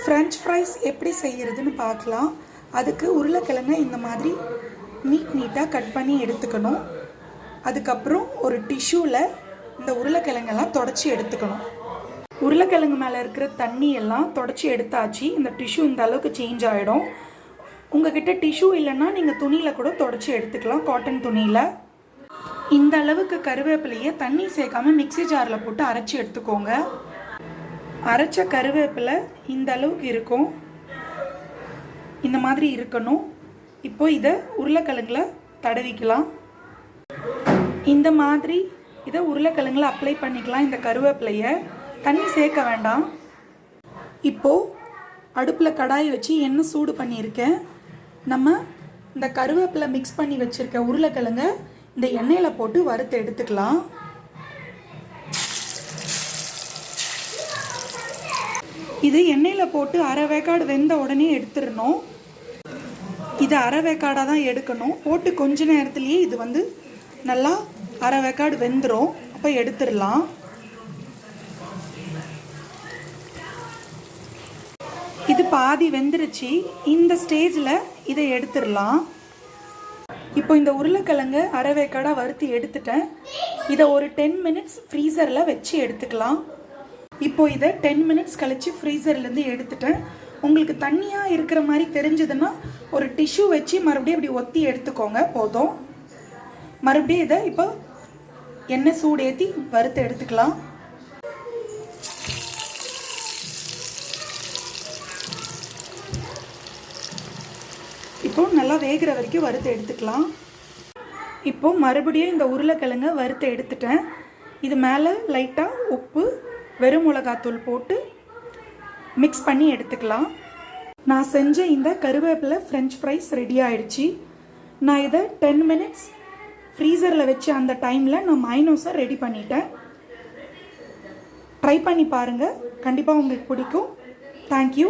French fries எப்படி செய்கிறதுன்னு பார்க்கலாம். அதுக்கு உருளைக்கிழங்கை இந்த மாதிரி நீட்டாக கட் பண்ணி எடுத்துக்கணும். அதுக்கப்புறம் ஒரு டிஷ்யூவில் இந்த உருளைக்கிழங்கெல்லாம் தொடச்சி எடுத்துக்கணும். உருளைக்கிழங்கு மேலே இருக்கிற தண்ணி எல்லாம் தொடச்சி எடுத்தாச்சு. இந்த டிஷ்யூ இந்த அளவுக்கு சேஞ்ச் ஆகிடும். உங்ககிட்ட டிஷ்யூ இல்லைன்னா நீங்கள் துணியில் கூட தொடச்சி எடுத்துக்கலாம், காட்டன் துணியில். இந்த அளவுக்கு கருவேப்பிலையை தண்ணி சேர்க்காமல் மிக்ஸி ஜாரில் போட்டு அரைச்சி எடுத்துக்கோங்க. அரைச்ச கருவேப்பிலை இந்த அளவுக்கு இருக்கும், இந்த மாதிரி இருக்கணும். இப்போ இதை உருளைக்கிழங்குல தடவிக்கலாம். இந்த மாதிரி இதை உருளைக்கிழங்குல அப்ளை பண்ணிக்கலாம். இந்த கருவேப்பிலையை தண்ணி சேர்க்க வேண்டாம். இப்போது அடுப்பில் கடாய் வச்சு எண்ணெய் சூடு பண்ணியிருக்கேன். நம்ம இந்த கருவேப்பிலை மிக்ஸ் பண்ணி வச்சுருக்க உருளைக்கிழங்க இந்த எண்ணெயில் போட்டு வறுத்து எடுத்துக்கலாம். இது எண்ணெயில் போட்டு அரை வேக்காடு வெந்த உடனே எடுத்துடணும். இது அரை வேக்காடாக தான் எடுக்கணும். போட்டு கொஞ்ச நேரத்துலேயே இது நல்லா அரை வேக்காடு வெந்துடும். அப்போ எடுத்துடலாம். இது பாதி வெந்துருச்சு. இந்த ஸ்டேஜில் இதை எடுத்துடலாம். இப்போ இந்த உருளைக்கிழங்கு அரை வேக்காடாக வறுத்து எடுத்துட்டேன். இதை ஒரு 10 மினிட்ஸ் ஃப்ரீசரில் வச்சு எடுத்துக்கலாம். இப்போ இதை 10 மினிட்ஸ் கழித்து ஃப்ரீசர்லேருந்து எடுத்துட்டேன். உங்களுக்கு தண்ணியாக இருக்கிற மாதிரி தெரிஞ்சதுன்னா ஒரு டிஷ்யூ வச்சு மறுபடியும் இப்படி ஒத்தி எடுத்துக்கோங்க, போதும். மறுபடியும் இதை இப்போ எண்ணெய் சூடு ஏற்றி வறுத்து எடுத்துக்கலாம். இப்போ நல்லா வேகிற வரைக்கும் வறுத்து எடுத்துக்கலாம். இப்போ மறுபடியும் இந்த உருளைக்கிழங்கை வறுத்து எடுத்துட்டேன். இது மேலே லைட்டாக உப்பு, வெறும் மிளகாத்தூள் போட்டு மிக்ஸ் பண்ணி எடுத்துக்கலாம். நான் செஞ்ச இந்த கருவேப்பிலை ஃப்ரெஞ்ச் ஃப்ரைஸ் ரெடி ஆயிடுச்சு. நான் இதை 10 மினிட்ஸ் ஃப்ரீசரில் வச்சு அந்த டைமில் நான் மைனோஸை ரெடி பண்ணிட்டேன். ட்ரை பண்ணி பாருங்கள், கண்டிப்பாக உங்களுக்கு பிடிக்கும். தேங்க்யூ.